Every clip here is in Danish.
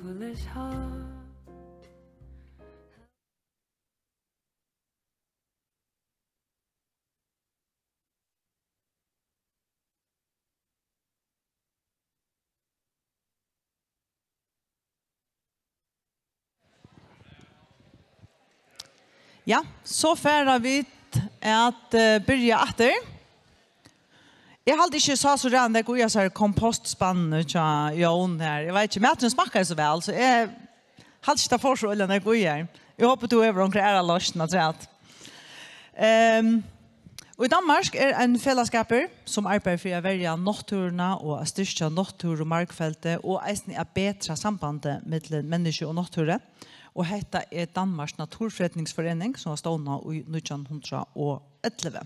foolish heart. Ja, så færre vi at byrja atter. Jeg hadde ikke så rann det går jeg så kompostspann tja Jon her. Jeg vet ikke, maten smaker så vel, så jeg hadde ikke det for så eller når jeg går her. Jeg håper du over omkring løsene, tror jeg. Og i Danmark en fellesskaper som arbeider for å velge naturene og å styrke natur- og markfeltet og eisen å bedre sambandet mellom menneske og natur. Og dette Danmarks Naturfredningsforening som var stående i 1911.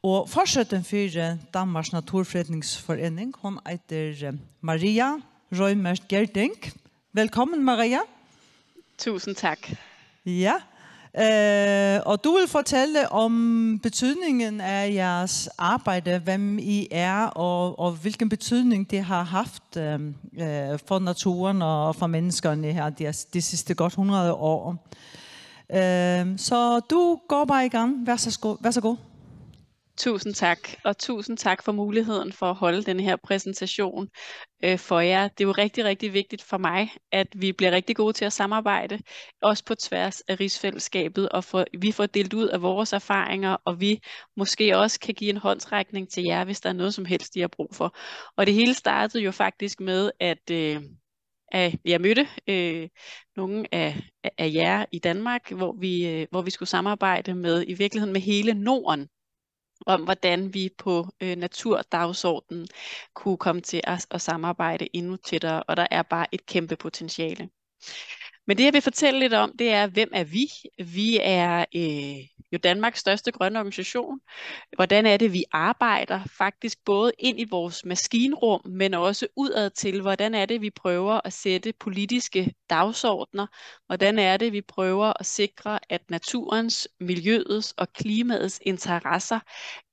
Og fortsøtten for Danmarks Naturfredningsforening, hun heter Maria Røymert Gerding. Velkommen, Maria. Tusind tak. Ja, og du vil fortælle om betydningen af jeres arbejde, hvem I er, og hvilken betydning det har haft for naturen og for menneskerne her de sidste godt 100 år. Så du går bare i gang. Vær så god. Tusind tak, og tusind tak for muligheden for at holde den her præsentation for jer. Det er jo rigtig, rigtig vigtigt for mig, at vi bliver rigtig gode til at samarbejde, også på tværs af rigsfællesskabet, og vi får delt ud af vores erfaringer, og vi måske også kan give en håndsrækning til jer, hvis der er noget som helst, I har brug for. Og det hele startede jo faktisk med, at jeg mødte nogle af jer i Danmark, hvor vi skulle samarbejde med, i virkeligheden med hele Norden, om hvordan vi på naturdagsordenen kunne komme til at samarbejde endnu tættere, og der er bare et kæmpe potentiale. Men det jeg vil fortælle lidt om, det er, hvem er vi? Vi er jo Danmarks største grønne organisation. Hvordan er det, vi arbejder faktisk både ind i vores maskinrum, men også udad til, hvordan er det, vi prøver at sætte politiske dagsordner, hvordan er det, vi prøver at sikre, at naturens, miljøets og klimaets interesser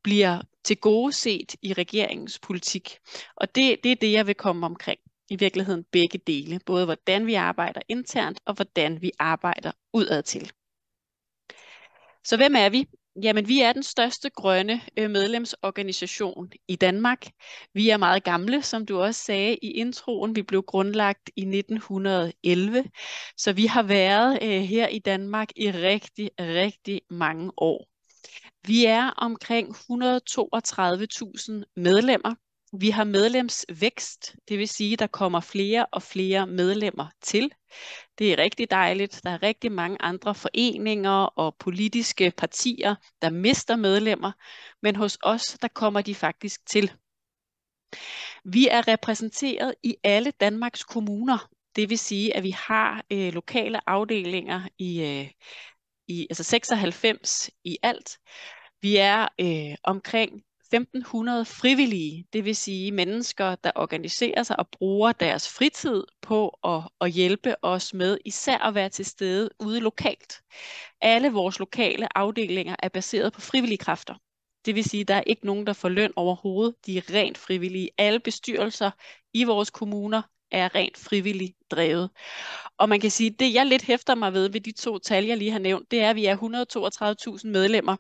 bliver tilgodeset i regeringens politik. Og det er det, jeg vil komme omkring. I virkeligheden begge dele, både hvordan vi arbejder internt og hvordan vi arbejder udad til. Så hvem er vi? Jamen, vi er den største grønne medlemsorganisation i Danmark. Vi er meget gamle, som du også sagde i introen. Vi blev grundlagt i 1911, så vi har været her i Danmark i rigtig, rigtig mange år. Vi er omkring 132.000 medlemmer. Vi har medlemsvækst, det vil sige, at der kommer flere og flere medlemmer til. Det er rigtig dejligt. Der er rigtig mange andre foreninger og politiske partier, der mister medlemmer, men hos os, der kommer de faktisk til. Vi er repræsenteret i alle Danmarks kommuner. Det vil sige, at vi har lokale afdelinger i altså 96 i alt. Vi er omkring 1500 frivillige, det vil sige mennesker, der organiserer sig og bruger deres fritid på at hjælpe os med især at være til stede ude lokalt. Alle vores lokale afdelinger er baseret på frivillige kræfter. Det vil sige, at der er ikke nogen, der får løn overhovedet. De er rent frivillige. Alle bestyrelser i vores kommuner er rent frivilligt drevet. Og man kan sige, at det jeg lidt hæfter mig ved de to tal, jeg lige har nævnt, det er, at vi er 132.000 medlemmer.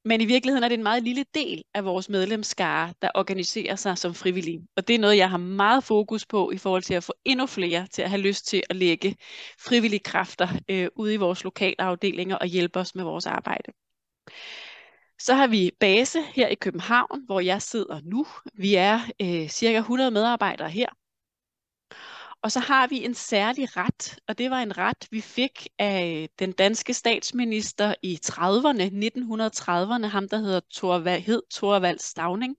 Men i virkeligheden er det en meget lille del af vores medlemsskare, der organiserer sig som frivillige. Og det er noget, jeg har meget fokus på i forhold til at få endnu flere til at have lyst til at lægge frivillige kræfter ude i vores lokale afdelinger og hjælpe os med vores arbejde. Så har vi base her i København, hvor jeg sidder nu. Vi er cirka 100 medarbejdere her. Og så har vi en særlig ret, og det var en ret, vi fik af den danske statsminister i 1930'erne, ham der hed Thorvald Stauning.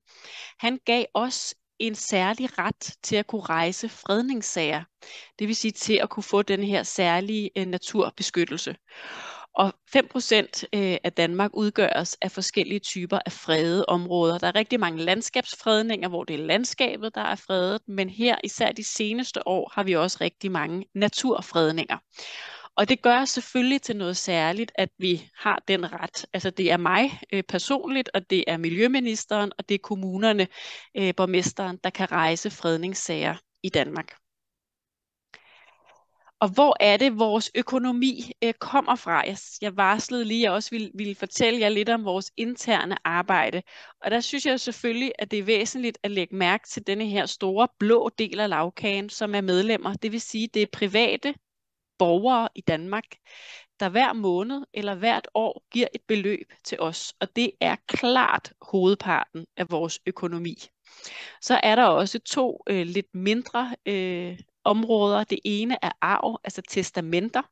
Han gav os en særlig ret til at kunne rejse fredningssager, det vil sige til at kunne få den her særlige naturbeskyttelse. Og 5% af Danmark udgøres af forskellige typer af fredede områder. Der er rigtig mange landskabsfredninger, hvor det er landskabet, der er fredet, men her især de seneste år har vi også rigtig mange naturfredninger. Og det gør selvfølgelig til noget særligt, at vi har den ret. Altså det er mig personligt, og det er miljøministeren, og det er kommunerne, borgmesteren, der kan rejse fredningssager i Danmark. Og hvor er det, vores økonomi kommer fra? Jeg varslede lige, at jeg også ville fortælle jer lidt om vores interne arbejde. Og der synes jeg selvfølgelig, at det er væsentligt at lægge mærke til denne her store blå del af lagkagen, som er medlemmer. Det vil sige, det er private borgere i Danmark, der hver måned eller hvert år giver et beløb til os. Og det er klart hovedparten af vores økonomi. Så er der også to lidt mindre områder. Det ene er arv, altså testamenter.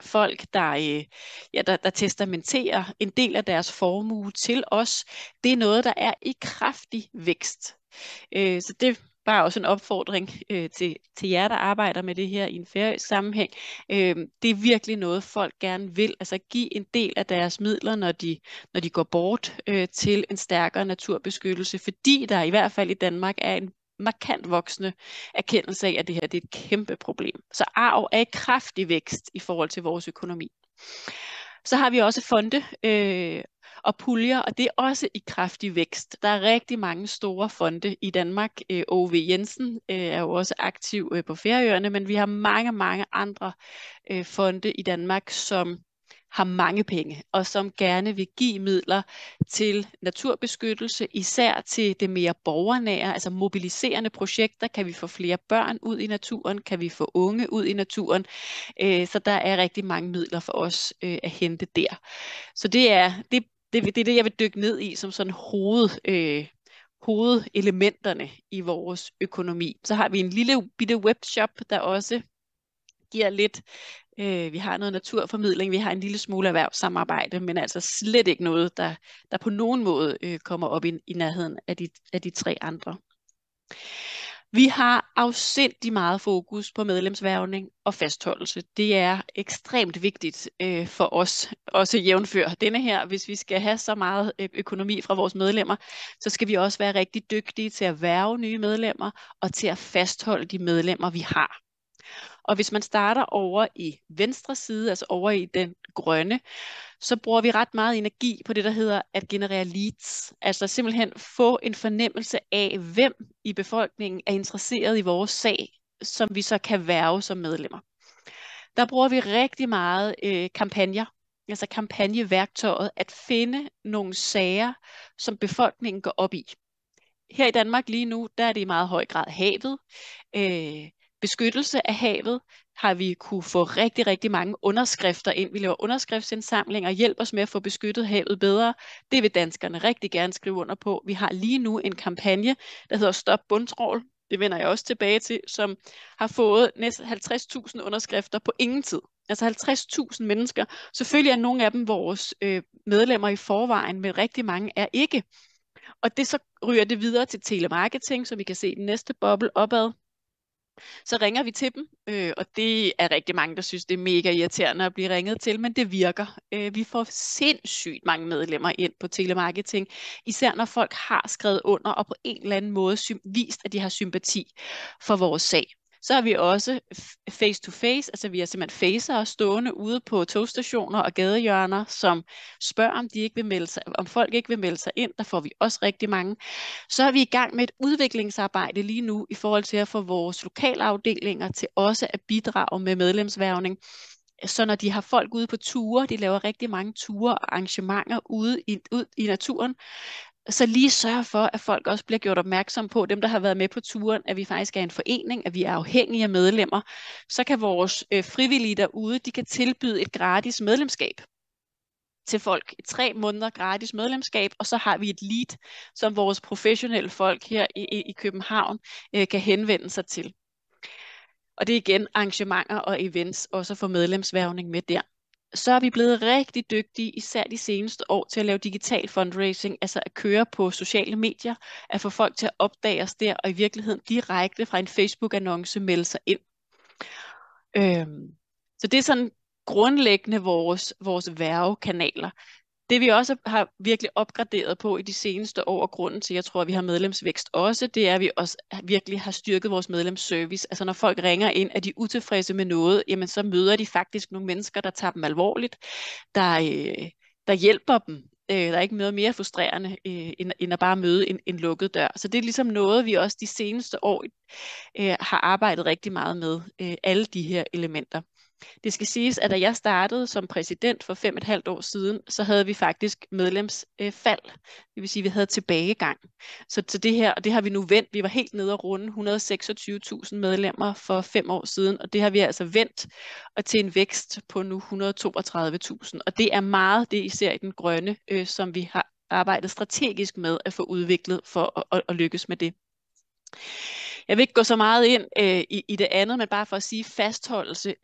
Folk, der testamenterer en del af deres formue til os. Det er noget, der er i kraftig vækst. Så det er bare også en opfordring til jer, der arbejder med det her i en færøsk sammenhæng. Det er virkelig noget, folk gerne vil. Altså give en del af deres midler, når de går bort til en stærkere naturbeskyttelse. Fordi der i hvert fald i Danmark er en markant voksende erkendelse af, at det her det er et kæmpe problem. Så arv er i kraftig vækst i forhold til vores økonomi. Så har vi også fonde og puljer, og det er også i kraftig vækst. Der er rigtig mange store fonde i Danmark. O.V. Jensen er jo også aktiv på Færøerne, men vi har mange andre fonde i Danmark, som har mange penge, og som gerne vil give midler til naturbeskyttelse, især til det mere borgernære, altså mobiliserende projekter. Kan vi få flere børn ud i naturen? Kan vi få unge ud i naturen? Så der er rigtig mange midler for os at hente der. Så det er det, jeg vil dykke ned i som sådan hovedelementerne i vores økonomi. Så har vi en lille bitte webshop, der også giver lidt. Vi har noget naturformidling, vi har en lille smule erhvervssamarbejde, men altså slet ikke noget, der på nogen måde kommer op i nærheden af de tre andre. Vi har afsindig meget fokus på medlemshvervning og fastholdelse. Det er ekstremt vigtigt for os, også jævnfør denne her. Hvis vi skal have så meget økonomi fra vores medlemmer, så skal vi også være rigtig dygtige til at hverve nye medlemmer og til at fastholde de medlemmer, vi har. Og hvis man starter over i venstre side, altså over i den grønne, så bruger vi ret meget energi på det, der hedder at generere leads. Altså simpelthen få en fornemmelse af, hvem i befolkningen er interesseret i vores sag, som vi så kan hverve som medlemmer. Der bruger vi rigtig meget kampagner, altså kampagneværktøjet, at finde nogle sager, som befolkningen går op i. Her i Danmark lige nu, der er det i meget høj grad havet. Beskyttelse af havet har vi kunne få rigtig mange underskrifter ind. Vi laver underskriftsindsamlinger og hjælper os med at få beskyttet havet bedre. Det vil danskerne rigtig gerne skrive under på. Vi har lige nu en kampagne, der hedder Stop Bundtrawl. Det vender jeg også tilbage til, som har fået næsten 50.000 underskrifter på ingen tid. Altså 50.000 mennesker. Selvfølgelig er nogle af dem vores medlemmer i forvejen, men rigtig mange er ikke. Og det så ryger det videre til telemarketing, som vi kan se i den næste boble opad. Så ringer vi til dem, og det er rigtig mange, der synes, det er mega irriterende at blive ringet til, men det virker. Vi får sindssygt mange medlemmer ind på telemarketing, især når folk har skrevet under og på en eller anden måde vist, at de har sympati for vores sag. Så har vi også face to face, altså vi har simpelthen facer stående ude på togstationer og gadehjørner, som spørger, om folk ikke vil melde sig ind. Der får vi også rigtig mange. Så er vi i gang med et udviklingsarbejde lige nu i forhold til at få vores lokalafdelinger til også at bidrage med medlemshvervning. Så når de har folk ude på ture, de laver rigtig mange ture og arrangementer ude i naturen, så lige sørge for, at folk også bliver gjort opmærksom på, dem der har været med på turen, at vi faktisk er en forening, at vi er afhængige af medlemmer. Så kan vores frivillige derude, de kan tilbyde et gratis medlemskab til folk. 3 måneder gratis medlemskab, og så har vi et lead, som vores professionelle folk her i København kan henvende sig til. Og det er igen arrangementer og events, også for medlemshvervning med der. Så er vi blevet rigtig dygtige, især de seneste år, til at lave digital fundraising, altså at køre på sociale medier, at få folk til at opdage os der, og i virkeligheden direkte fra en Facebook-annonce melde sig ind. Så det er sådan grundlæggende vores værvekanaler. Det vi også har virkelig opgraderet på i de seneste år, og grunden til, at jeg tror, at vi har medlemsvækst også, det er, at vi også virkelig har styrket vores medlemsservice. Altså når folk ringer ind, at de er utilfredse med noget, jamen så møder de faktisk nogle mennesker, der tager dem alvorligt, der hjælper dem Der er ikke noget mere frustrerende, end at bare møde en lukket dør. Så det er ligesom noget, vi også de seneste år har arbejdet rigtig meget med, alle de her elementer. Det skal siges, at da jeg startede som præsident for 5,5 år siden, så havde vi faktisk medlemsfald. Det vil sige, at vi havde tilbagegang. Så det her, og det har vi nu vendt. Vi var helt nede og runde 126.000 medlemmer for 5 år siden, og det har vi altså vendt og til en vækst på nu 132.000. Og det er meget det, især i den grønne, som vi har arbejdet strategisk med at få udviklet for at lykkes med det. Jeg vil ikke gå så meget ind i det andet, men bare for at sige, at fastholdelse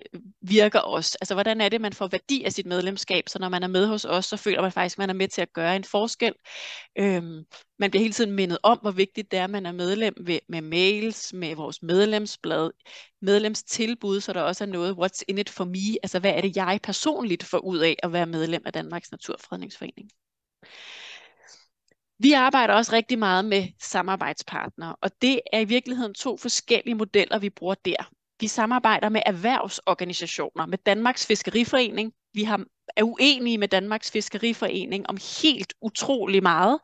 virker også. Altså, hvordan er det, man får værdi af sit medlemskab? Så når man er med hos os, så føler man faktisk, at man er med til at gøre en forskel. Man bliver hele tiden mindet om, hvor vigtigt det er, at man er medlem med mails, med vores medlemsblad, medlemstilbud, så der også er noget, what's in it for me? Altså, hvad er det, jeg personligt får ud af at være medlem af Danmarks Naturfredningsforening? Vi arbejder også rigtig meget med samarbejdspartnere, og det er i virkeligheden 2 forskellige modeller, vi bruger der. Vi samarbejder med erhvervsorganisationer, med Danmarks Fiskeriforening. Vi er uenige med Danmarks Fiskeriforening om helt utrolig meget,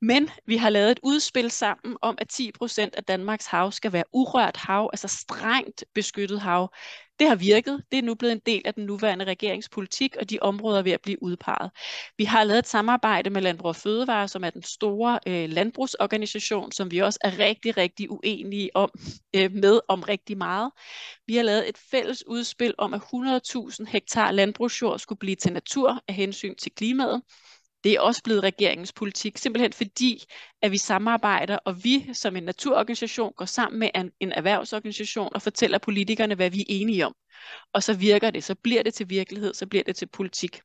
men vi har lavet et udspil sammen om, at 10% af Danmarks hav skal være urørt hav, altså strengt beskyttet hav. Det har virket. Det er nu blevet en del af den nuværende regeringspolitik, og de områder er ved at blive udpeget. Vi har lavet et samarbejde med Landbrug og Fødevare, som er den store landbrugsorganisation, som vi også er rigtig, rigtig uenige med om rigtig meget. Vi har lavet et fælles udspil om, at 100.000 hektar landbrugsjord skulle blive til natur af hensyn til klimaet. Det er også blevet regeringens politik, simpelthen fordi, at vi samarbejder, og vi som en naturorganisation går sammen med en erhvervsorganisation og fortæller politikerne, hvad vi er enige om. Og så virker det, så bliver det til virkelighed, så bliver det til politik.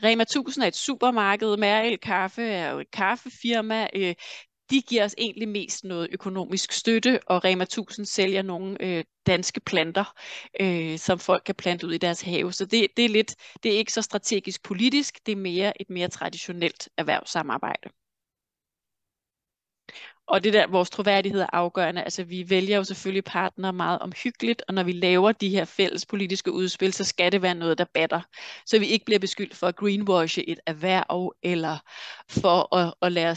Rema 1000 er et supermarked, Mærel Kaffe er jo et kaffefirma. De giver os egentlig mest noget økonomisk støtte, og Rema 1000 sælger nogle danske planter, som folk kan plante ud i deres have. Så det er ikke så strategisk politisk, det er et mere traditionelt erhvervssamarbejde. Og det der, vores troværdighed er afgørende. Altså vi vælger jo selvfølgelig partnere meget omhyggeligt, og når vi laver de her fælles politiske udspil, så skal det være noget, der batter. Så vi ikke bliver beskyldt for at greenwashe et erhverv, eller for at lade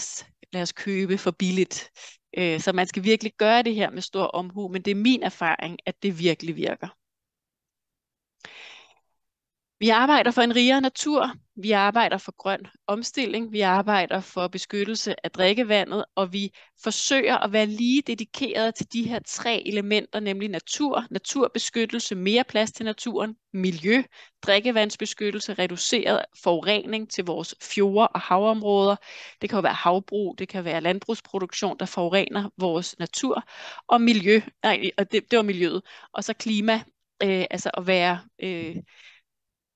os købe for billigt. Så man skal virkelig gøre det her med stor omhu, men det er min erfaring, at det virkelig virker. Vi arbejder for en rigere natur, vi arbejder for grøn omstilling, vi arbejder for beskyttelse af drikkevandet, og vi forsøger at være lige dedikeret til de her 3 elementer, nemlig natur, naturbeskyttelse, mere plads til naturen, miljø, drikkevandsbeskyttelse, reduceret forurening til vores fjorde og havområder. Det kan jo være havbrug, det kan være landbrugsproduktion, der forurener vores natur, og miljø, og det var miljøet, og så klima, altså at være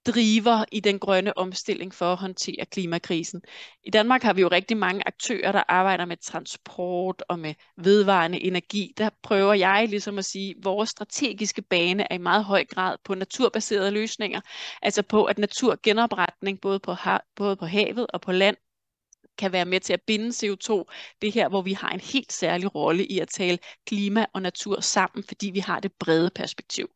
driver i den grønne omstilling for at håndtere klimakrisen. I Danmark har vi jo rigtig mange aktører, der arbejder med transport og med vedvarende energi. Der prøver jeg ligesom at sige, at vores strategiske bane er i meget høj grad på naturbaserede løsninger, altså på at naturgenopretning både på havet og på land kan være med til at binde CO2. Det er her, hvor vi har en helt særlig rolle i at tale klima og natur sammen, fordi vi har det brede perspektiv.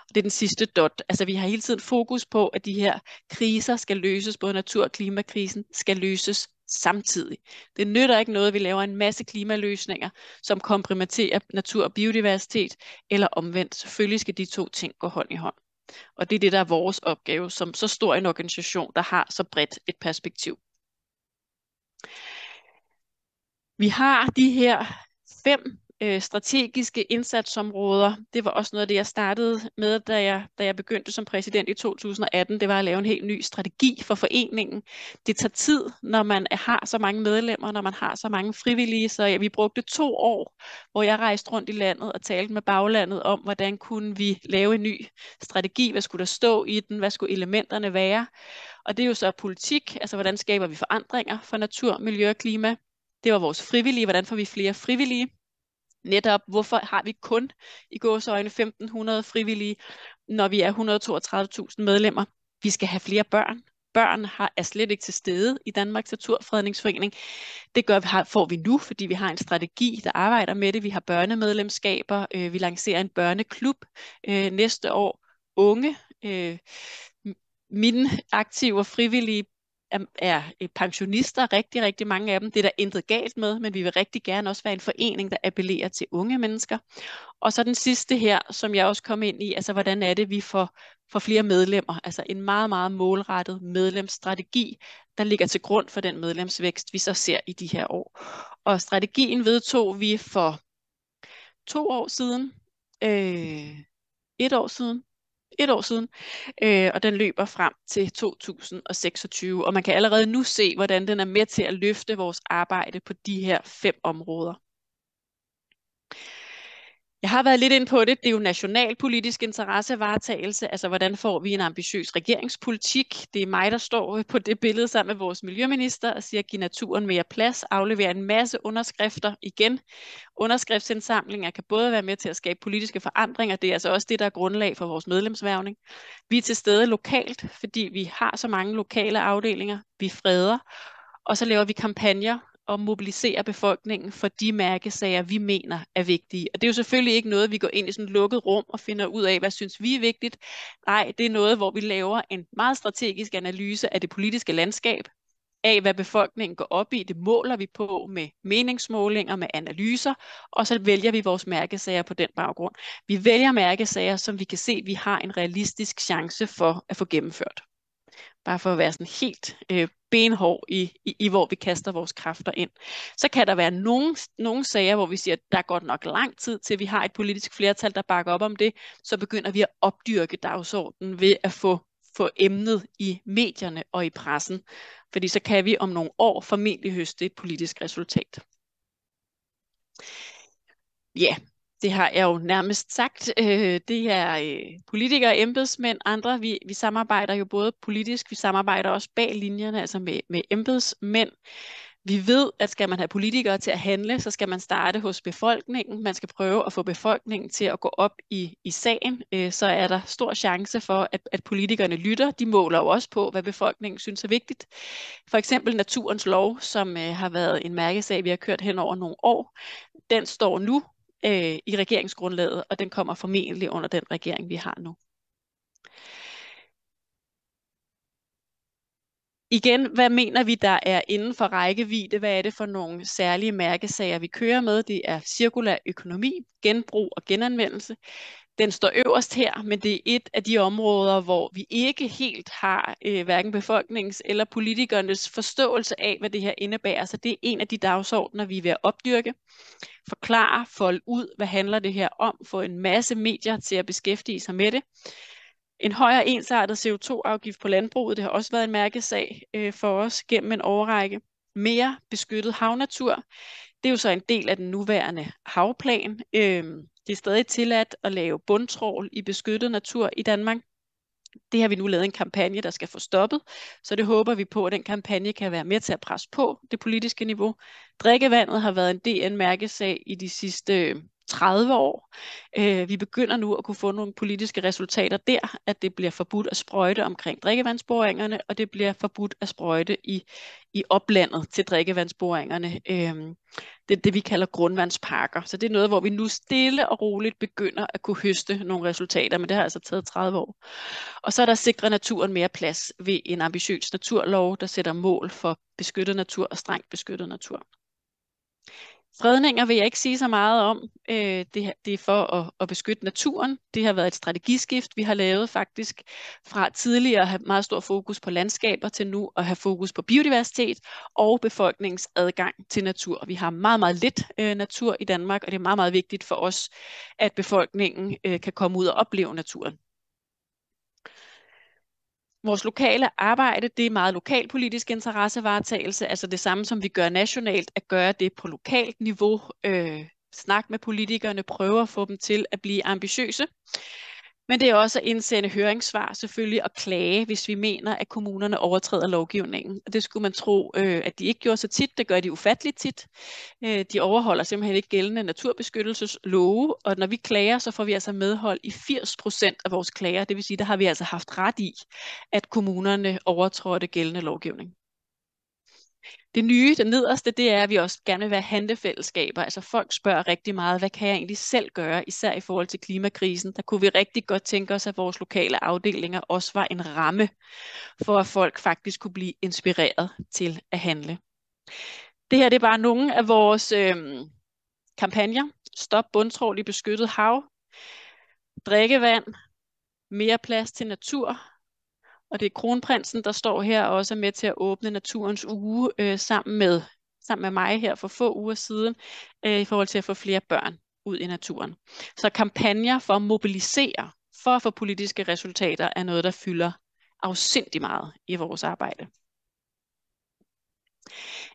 Det er den sidste dot. Altså vi har hele tiden fokus på, at de her kriser skal løses, både natur- og klimakrisen skal løses samtidig. Det nytter ikke noget, at vi laver en masse klimaløsninger, som kompromitterer natur og biodiversitet, eller omvendt. Selvfølgelig skal de 2 ting gå hånd i hånd. Og det er det, der er vores opgave, som så stor en organisation, der har så bredt et perspektiv. Vi har de her 5 strategiske indsatsområder. Det var også noget af det, jeg startede med, da jeg begyndte som præsident i 2018. Det var at lave en helt ny strategi for foreningen. Det tager tid, når man har så mange medlemmer, når man har så mange frivillige. Så vi brugte 2 år, hvor jeg rejste rundt i landet og talte med baglandet om, hvordan kunne vi lave en ny strategi. Hvad skulle der stå i den? Hvad skulle elementerne være? Og det er jo så politik. Altså, hvordan skaber vi forandringer for natur, miljø og klima? Det var vores frivillige. Hvordan får vi flere frivillige? Netop, hvorfor har vi kun i gåseøjne 1.500 frivillige, når vi er 132.000 medlemmer? Vi skal have flere børn. Børn er slet ikke til stede i Danmarks Naturfredningsforening. Det får vi nu, fordi vi har en strategi, der arbejder med det. Vi har børnemedlemskaber. Vi lancerer en børneklub næste år. Unge, mine aktive og frivillige er pensionister, rigtig, rigtig mange af dem. Det er der intet galt med, men vi vil rigtig gerne også være en forening, der appellerer til unge mennesker. Og så den sidste her, som jeg også kom ind i, altså hvordan er det, vi får flere medlemmer, altså en meget, meget målrettet medlemsstrategi, der ligger til grund for den medlemsvækst, vi så ser i de her år. Og strategien vedtog vi for 2 år siden, 1 år siden, og den løber frem til 2026, og man kan allerede nu se, hvordan den er med til at løfte vores arbejde på de her 5 områder. Jeg har været lidt inde på det. Det er jo nationalpolitisk interessevaretagelse. Altså, hvordan får vi en ambitiøs regeringspolitik? Det er mig, der står på det billede sammen med vores miljøminister og siger, giv naturen mere plads, aflevere en masse underskrifter igen. Underskriftsindsamlinger kan både være med til at skabe politiske forandringer. Det er altså også det, der er grundlag for vores medlemsværvning. Vi er til stede lokalt, fordi vi har så mange lokale afdelinger. Vi freder, og så laver vi kampagner og mobilisere befolkningen for de mærkesager, vi mener er vigtige. Og det er jo selvfølgelig ikke noget, vi går ind i sådan et lukket rum og finder ud af, hvad synes vi er vigtigt. Nej, det er noget, hvor vi laver en meget strategisk analyse af det politiske landskab, af hvad befolkningen går op i. Det måler vi på med meningsmålinger, med analyser, og så vælger vi vores mærkesager på den baggrund. Vi vælger mærkesager, som vi kan se, vi har en realistisk chance for at få gennemført. Bare for at være sådan helt benhård i hvor vi kaster vores kræfter ind. Så kan der være nogle sager, hvor vi siger, at der er godt nok lang tid til, vi har et politisk flertal, der bakker op om det. Så begynder vi at opdyrke dagsordenen ved at få emnet i medierne og i pressen. Fordi så kan vi om nogle år formentlig høste et politisk resultat. Ja, det har jeg jo nærmest sagt. Det er politikere, embedsmænd, andre. Vi samarbejder jo både politisk, vi samarbejder også bag linjerne, altså med embedsmænd. Vi ved, at skal man have politikere til at handle, så skal man starte hos befolkningen. Man skal prøve at få befolkningen til at gå op i sagen. Så er der stor chance for, at politikerne lytter. De måler jo også på, hvad befolkningen synes er vigtigt. For eksempel Naturens Lov, som har været en mærkesag, vi har kørt hen over nogle år. Den står nu i regeringsgrundlaget, og den kommer formentlig under den regering, vi har nu. Igen, hvad mener vi, der er inden for rækkevidde? Hvad er det for nogle særlige mærkesager, vi kører med? Det er cirkulær økonomi, genbrug og genanvendelse. Den står øverst her, men det er et af de områder, hvor vi ikke helt har hverken befolkningens eller politikernes forståelse af, hvad det her indebærer. Så det er en af de dagsordner, vi er ved at opdyrke. Forklare, folde ud, hvad handler det her om? Få en masse medier til at beskæftige sig med det. En højere ensartet CO2-afgift på landbruget, det har også været en mærkesag for os gennem en årrække. Mere beskyttet havnatur, det er jo så en del af den nuværende havplan. Det er stadig tilladt at lave bundtrål i beskyttet natur i Danmark. Det har vi nu lavet en kampagne, der skal få stoppet, så det håber vi på, at den kampagne kan være med til at presse på det politiske niveau. Drikkevandet har været en DN-mærkesag i de sidste 30 år. Vi begynder nu at kunne få nogle politiske resultater der, at det bliver forbudt at sprøjte omkring drikkevandsboringerne, og det bliver forbudt at sprøjte i oplandet til drikkevandsboringerne. Det er det, vi kalder grundvandsparker. Så det er noget, hvor vi nu stille og roligt begynder at kunne høste nogle resultater, men det har altså taget 30 år. Og så er der sikret naturen mere plads ved en ambitiøs naturlov, der sætter mål for beskyttet natur og strengt beskyttet natur. Fredninger vil jeg ikke sige så meget om. Det er for at beskytte naturen. Det har været et strategiskift, vi har lavet faktisk fra tidligere at have meget stor fokus på landskaber til nu at have fokus på biodiversitet og befolkningens adgang til natur. Vi har meget, meget lidt natur i Danmark, og det er meget, meget vigtigt for os, at befolkningen kan komme ud og opleve naturen. Vores lokale arbejde, det er meget lokalpolitisk interessevaretagelse, altså det samme som vi gør nationalt, at gøre det på lokalt niveau, snak med politikerne, prøve at få dem til at blive ambitiøse. Men det er også at indsende høringssvar selvfølgelig og klage, hvis vi mener, at kommunerne overtræder lovgivningen. Og det skulle man tro, at de ikke gjorde så tit. Det gør de ufatteligt tit. De overholder simpelthen ikke gældende naturbeskyttelseslove, og når vi klager, så får vi altså medhold i 80% af vores klager. Det vil sige, der har vi altså haft ret i, at kommunerne overtrådte gældende lovgivning. Det nye, det nederste, det er, at vi også gerne vil være handlefællesskaber. Altså folk spørger rigtig meget, hvad kan jeg egentlig selv gøre, især i forhold til klimakrisen. Der kunne vi rigtig godt tænke os, at vores lokale afdelinger også var en ramme for, at folk faktisk kunne blive inspireret til at handle. Det her det er bare nogle af vores kampagner. Stop bundtrawl i beskyttet hav. Drikkevand. Mere plads til natur. Og det er Kronprinsen, der står her og også er med til at åbne Naturens Uge sammen med mig her for få uger siden, i forhold til at få flere børn ud i naturen. Så kampagner for at mobilisere, for at få politiske resultater, er noget, der fylder afsindig meget i vores arbejde.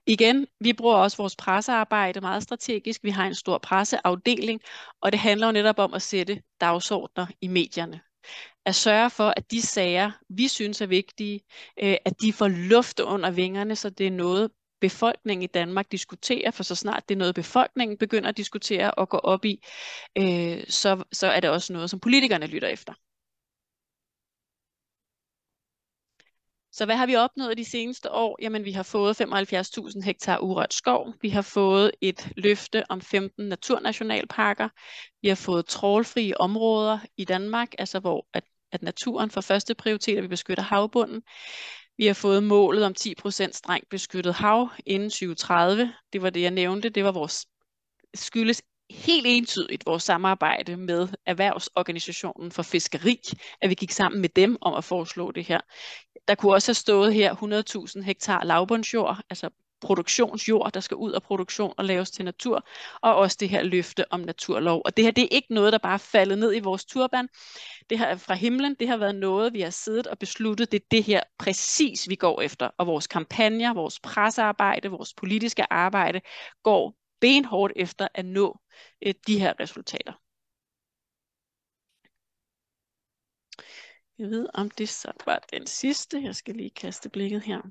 Igen, vi bruger også vores pressearbejde meget strategisk. Vi har en stor presseafdeling, og det handler jo netop om at sætte dagsordner i medierne. At sørge for, at de sager, vi synes er vigtige, at de får luft under vingerne, så det er noget, befolkningen i Danmark diskuterer, for så snart det er noget, befolkningen begynder at diskutere og gå op i, så er det også noget, som politikerne lytter efter. Så hvad har vi opnået de seneste år? Jamen, vi har fået 75.000 hektar urørt skov. Vi har fået et løfte om 15 naturnationalparker. Vi har fået trawlfrie områder i Danmark, altså hvor at naturen får første prioritet, og vi beskytter havbunden. Vi har fået målet om 10% strengt beskyttet hav inden 2030. Det var det, jeg nævnte. Det var vores skyldes helt entydigt vores samarbejde med Erhvervsorganisationen for Fiskeri, at vi gik sammen med dem om at foreslå det her. Der kunne også have stået her 100.000 hektar lavbundsjord, altså produktionsjord, der skal ud af produktion og laves til natur, og også det her løfte om naturlov. Og det her, det er ikke noget, der bare er faldet ned i vores turban. Det her er fra himlen, det har været noget, vi har siddet og besluttet, det er det her præcis, vi går efter. Og vores kampagner, vores pressearbejde, vores politiske arbejde går benhårdt efter at nå de her resultater. Jeg ved, om det så var den sidste. Jeg skal lige kaste blikket her.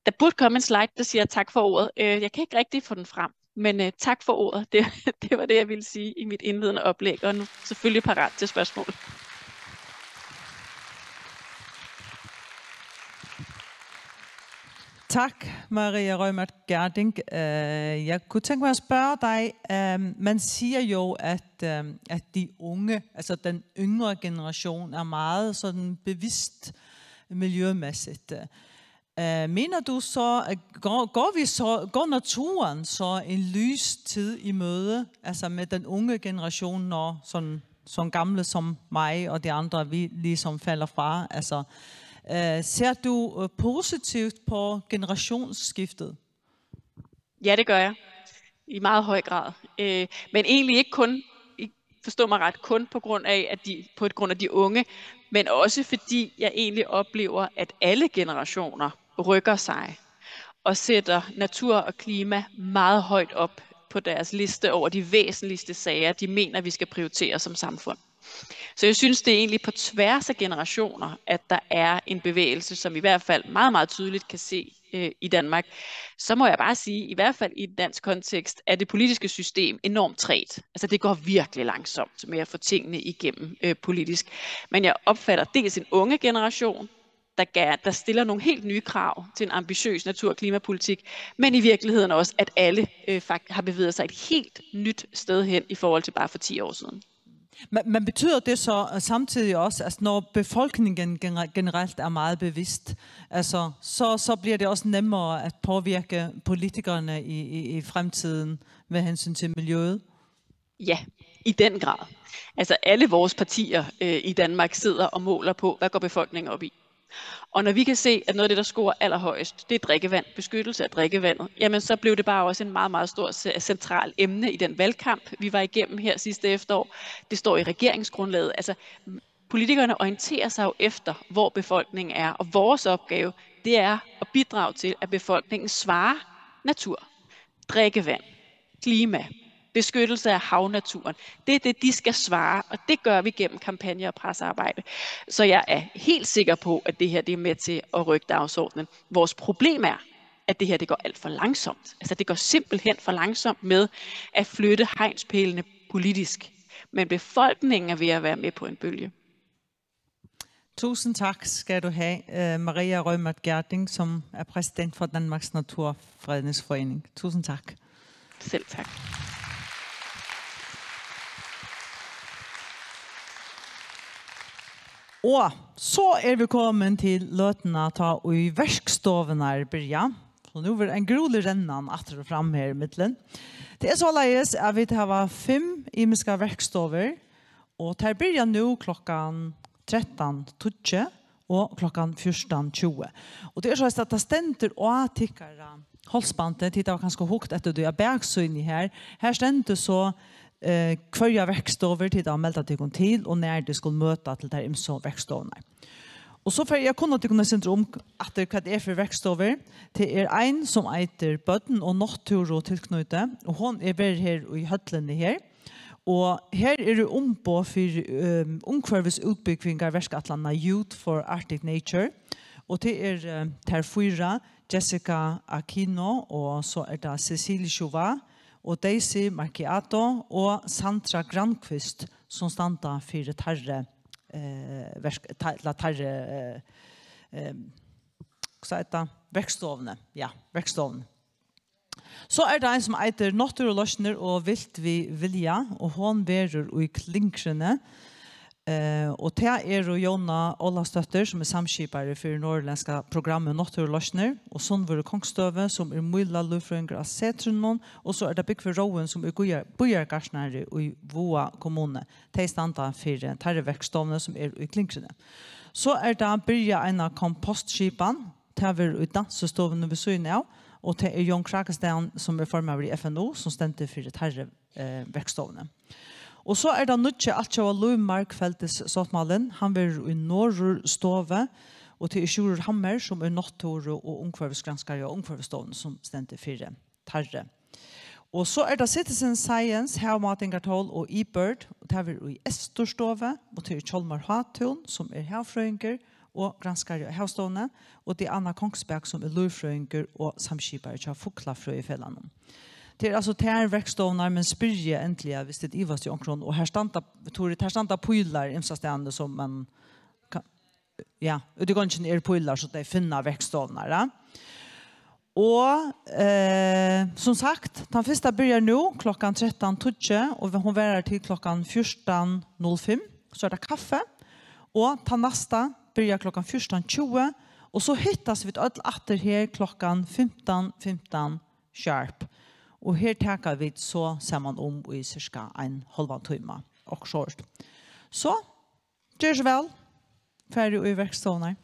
Der burde komme en slide, der siger tak for ordet. Jeg kan ikke rigtig få den frem, men tak for ordet. Det var det, jeg ville sige i mit indledende oplæg, og nu selvfølgelig parat til spørgsmål. Tak, Maria Rømert Gerding. Jeg kunne tænke mig at spørge dig, man siger jo, at de unge, altså den yngre generation, er meget sådan bevidst miljømæssigt. Mener du så, at går naturen så en lys tid i møde, altså med den unge generation, når sådan gamle som mig og de andre, vi ligesom falder fra, altså ser du positivt på generationsskiftet? Ja, det gør jeg. I meget høj grad. Men egentlig ikke kun, forstå mig ret, kun på grund af de unge, men også fordi jeg egentlig oplever, at alle generationer rykker sig og sætter natur og klima meget højt op på deres liste over de væsentligste sager, de mener, vi skal prioritere som samfund. Så jeg synes, det er egentlig på tværs af generationer, at der er en bevægelse, som i hvert fald meget, meget tydeligt kan se i Danmark. Så må jeg bare sige, i hvert fald i et dansk kontekst, er det politiske system enormt trægt. Altså det går virkelig langsomt med at få tingene igennem politisk. Men jeg opfatter dels en unge generation, der stiller nogle helt nye krav til en ambitiøs natur- og klimapolitik, men i virkeligheden også, at alle faktisk har bevæget sig et helt nyt sted hen i forhold til bare for 10 år siden. Men betyder det så samtidig også, at når befolkningen generelt er meget bevidst, altså, så bliver det også nemmere at påvirke politikerne i fremtiden med hensyn til miljøet? Ja, i den grad. Altså alle vores partier i Danmark sidder og måler på, hvad går befolkningen op i. Og når vi kan se, at noget af det, der scorer allerhøjest, det er drikkevand, beskyttelse af drikkevandet, jamen så blev det bare også en meget, meget stor central emne i den valgkamp, vi var igennem her sidste efterår. Det står i regeringsgrundlaget. Altså politikerne orienterer sig jo efter, hvor befolkningen er, og vores opgave, det er at bidrage til, at befolkningen svarer natur, drikkevand, klima, beskyttelse af havnaturen. Det er det, de skal svare, og det gør vi gennem kampagner og pressearbejde. Så jeg er helt sikker på, at det her det er med til at rykke dagsordenen. Vores problem er, at det her det går alt for langsomt. Altså det går simpelthen for langsomt med at flytte hegnspælene politisk. men befolkningen er ved at være med på en bølge. Tusind tak skal du have, Maria Rømert Gjerding, som er præsident for Danmarks Naturfredningsforening. Tusind tak. Selv tak. Og så er vi kommet til løtene ta og i verkstovene byrja. Så nu er en grulig rennan atter og fram her i midten. Det er så leies at vi har 5 imiske verkstover, og det byrja nå klokkan 13:20 og klokkan 14:20. Og det er så at det stender og tikkere halsbandet, til det var ganske hukt etter du er bergsynlig her. Her stender så kvarja verkstover til å melde deg til, og når de skulle møte til der imso verkstovene. Og så for jeg kunne ikke synte om at hva det er for verkstover. Det er en som eiter Bøtten og Natur og tilknytte, og hun er bare her i høtlene her. Og her er det på for omkvarves utbygging av verskatlene Youth for Arctic Nature. Og det er ter 4, Jessica Aquino, og så er det Cecilie Chauvin, og Daisy Marchiato og Sandra Granqvist som standa for tarre verkstovene. Ja, verkstovene. Så er det en som eiter Natur og Løsner og Vilt vi vilja, og hon verer i Klingrene. Og det er Jonna Olavstøtter, som er samskipare for norrländska programmet Natur og Løsner, og sånn var det Kongstøve, som er Mylla Lufrønger av Setrunnen, og så er det Byggve Roen, som er Bojargarsnære i Voa kommune. De standa for tarreverkstovene som er i Klingrene. Så er det byrja en av kompostskipan, det er i dansestovene ved Søyne av, og det er Jon Krakestein som er formet i FNO, som stendte for tarreverkstovene. Og så er det nødvendig at jeg var Løymarkfeltes Sottmalen. Han var i Norrur Stove, og til Sjurur Hammer, som er Natur- og ungkvarvesgranskere og ungkvarvestovene, som stendte for tarre. Og så er det Citizen Science, Havmatingartol og eBird, og det er i Estorstove, og til Kjolmar Hatun, som er havfrøyinger og granskere og havstovene, og til Anna Kongsberg, som er løyfrøyinger og samskipere til Fuklafrøyefellene. Det er altså verkstovnar, men spyrje endelig hvis det er ivast i omkron, og her standa pøylar imsastande som man ja, utegången er pøylar, så de finner verkstovnar. Ja. Og som sagt, den første byrjar nå klokkan 13:20, og hun verer til klokkan 14:05, så er det kaffe, og den neste byrjar klokkan 14:20, og så hittas vi atter her klokkan 15:15 sharp. Og her takker vi så sammen i cirka en halv time og short. Så, gjør så vel. Ferdig i verkstovner.